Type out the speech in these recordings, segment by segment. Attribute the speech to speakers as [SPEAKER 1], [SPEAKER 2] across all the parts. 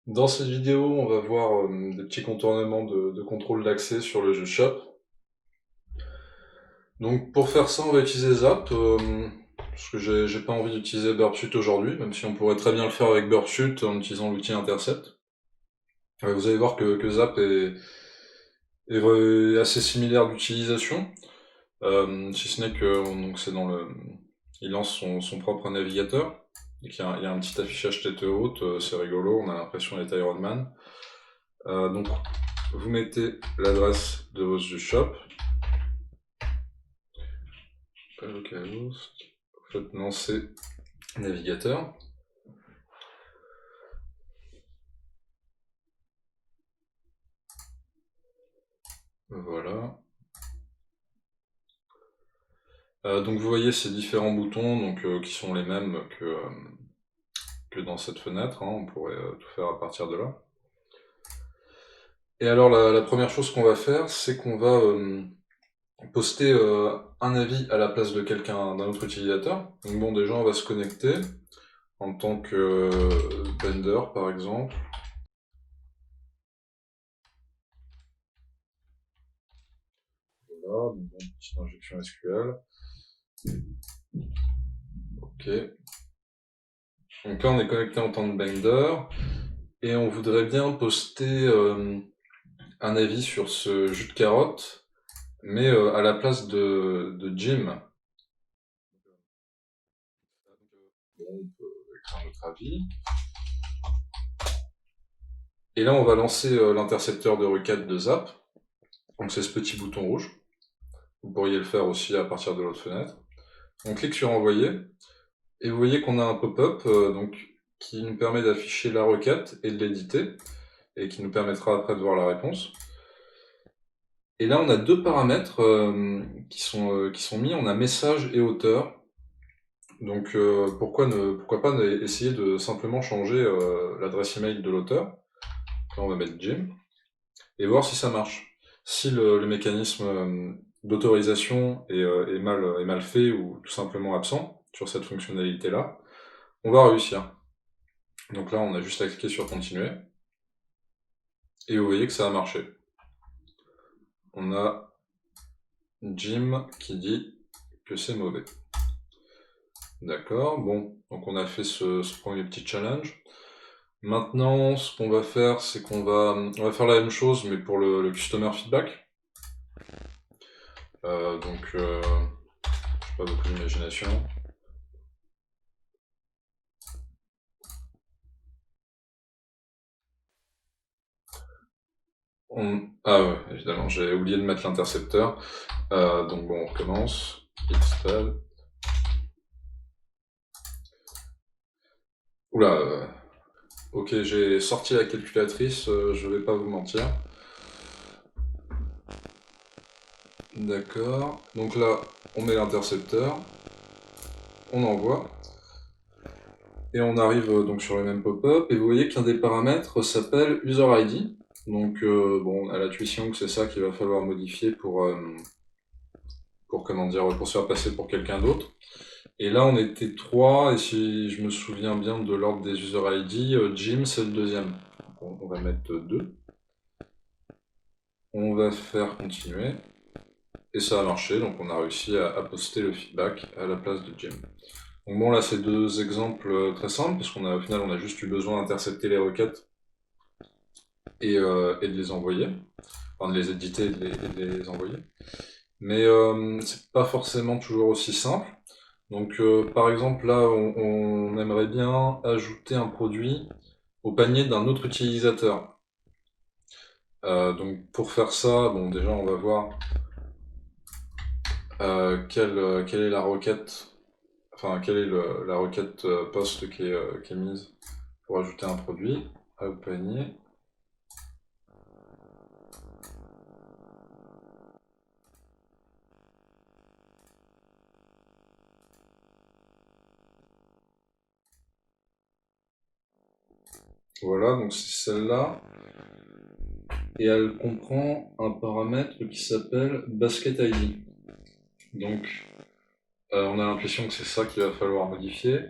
[SPEAKER 1] Dans cette vidéo, on va voir des petits contournements de contrôle d'accès sur le jeu Shop. Donc pour faire ça, on va utiliser Zap, parce que j'ai pas envie d'utiliser Burpsuit aujourd'hui, même si on pourrait très bien le faire avec Burpsuit en utilisant l'outil Intercept. Vous allez voir que Zap est assez similaire d'utilisation, si ce n'est que donc c'est dans le, il lance son propre navigateur. Donc il y a un petit affichage tête haute, c'est rigolo, on a l'impression d'être Iron Man. Donc vous mettez l'adresse de votre du shop, localhost, vous faites lancer navigateur. Voilà. Donc vous voyez ces différents boutons qui sont les mêmes que dans cette fenêtre, hein. On pourrait tout faire à partir de là. Et alors la première chose qu'on va faire, c'est qu'on va poster un avis à la place de d'un autre utilisateur. Donc bon, déjà on va se connecter en tant que vendor par exemple. Voilà, donc petite injection SQL. Ok. Donc là on est connecté en tant que vendor et on voudrait bien poster un avis sur ce jus de carotte, mais à la place de Jim. Bon, on peut écrire notre avis. Et là on va lancer l'intercepteur de requête de Zap. Donc c'est ce petit bouton rouge. Vous pourriez le faire aussi à partir de l'autre fenêtre. On clique sur envoyer et vous voyez qu'on a un pop-up qui nous permet d'afficher la requête et de l'éditer et qui nous permettra après de voir la réponse. Et là on a deux paramètres qui sont mis, on a message et auteur. Donc pourquoi pas essayer de simplement changer l'adresse email de l'auteur. Là on va mettre Jim et voir si ça marche. Si le mécanisme d'autorisation est mal fait ou tout simplement absent sur cette fonctionnalité-là, on va réussir. Donc là, on a juste à cliquer sur continuer. Et vous voyez que ça a marché. On a Jim qui dit que c'est mauvais. D'accord, bon, donc on a fait ce premier petit challenge. Maintenant, ce qu'on va faire, c'est on va faire la même chose, mais pour le customer feedback. J'ai pas beaucoup d'imagination. Ah ouais, évidemment, j'ai oublié de mettre l'intercepteur. Donc bon, on recommence. Install. Oula, ok, j'ai sorti la calculatrice, je vais pas vous mentir. D'accord, donc là, on met l'intercepteur, on envoie, et on arrive donc sur le même pop-up, et vous voyez qu'un des paramètres s'appelle User ID. Donc bon, à l'intuition que c'est ça qu'il va falloir modifier pour se faire passer pour quelqu'un d'autre. Et là, on était 3, et si je me souviens bien de l'ordre des User ID, Jim, c'est le deuxième. On va mettre 2. On va faire continuer. Et ça a marché, donc on a réussi à poster le feedback à la place de Jim. Donc bon, là, c'est deux exemples très simples, parce au final, on a juste eu besoin d'intercepter les requêtes et de les envoyer. Enfin, de les éditer et de les envoyer. Mais c'est pas forcément toujours aussi simple. Donc par exemple là on aimerait bien ajouter un produit au panier d'un autre utilisateur. Donc pour faire ça, bon déjà on va voir quelle est la requête, enfin quelle est la requête post qui est mise pour ajouter un produit au panier. Voilà, donc c'est celle-là. Et elle comprend un paramètre qui s'appelle basket ID. Donc on a l'impression que c'est ça qu'il va falloir modifier,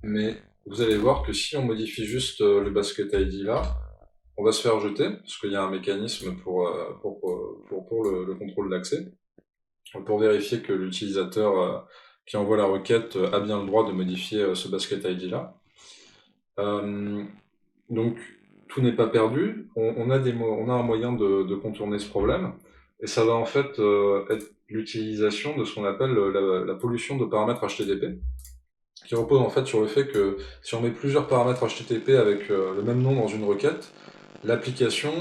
[SPEAKER 1] mais vous allez voir que si on modifie juste le basket ID là, on va se faire jeter, parce qu'il y a un mécanisme pour le contrôle d'accès, pour vérifier que l'utilisateur qui envoie la requête a bien le droit de modifier ce basket ID là. Donc, tout n'est pas perdu. On a un moyen de contourner ce problème. Et ça va en fait être l'utilisation de ce qu'on appelle la pollution de paramètres HTTP, qui repose en fait sur le fait que si on met plusieurs paramètres HTTP avec le même nom dans une requête, l'application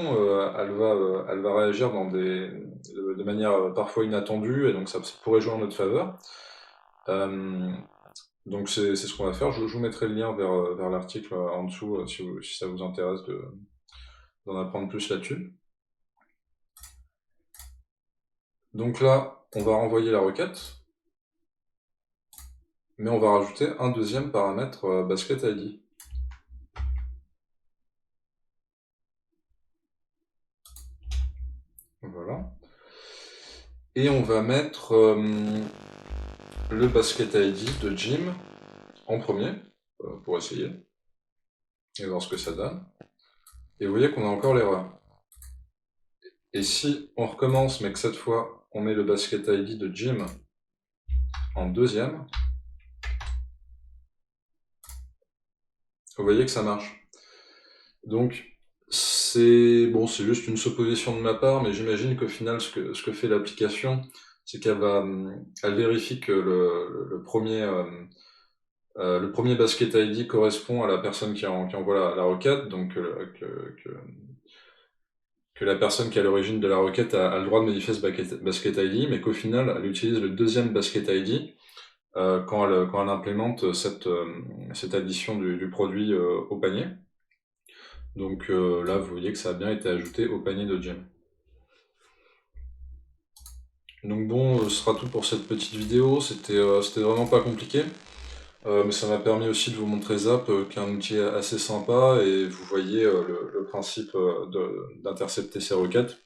[SPEAKER 1] elle va réagir de manière parfois inattendue, et donc ça pourrait jouer en notre faveur. Donc c'est ce qu'on va faire. Je vous mettrai le lien vers l'article en dessous si ça vous intéresse d'en apprendre plus là-dessus. Donc là, on va renvoyer la requête, mais on va rajouter un deuxième paramètre basket ID. Voilà. Et on va mettre le basket ID de Jim en premier, pour essayer, et voir ce que ça donne. Et vous voyez qu'on a encore l'erreur. Et si on recommence, mais que cette fois, on met le basket ID de Jim en deuxième, vous voyez que ça marche. Donc, c'est juste une supposition de ma part, mais j'imagine qu'au final, ce que fait l'application, c'est elle vérifie que le premier basket ID correspond à la personne qui envoie la requête, donc que la personne qui est à l'origine de la requête a le droit de modifier ce basket ID, mais qu'au final, elle utilise le deuxième basket ID quand elle implémente cette addition du produit au panier. Donc là, vous voyez que ça a bien été ajouté au panier de Jim. Donc bon, ce sera tout pour cette petite vidéo. C'était vraiment pas compliqué. Mais ça m'a permis aussi de vous montrer Zap, qui est un outil assez sympa, et vous voyez le principe d'intercepter ces requêtes.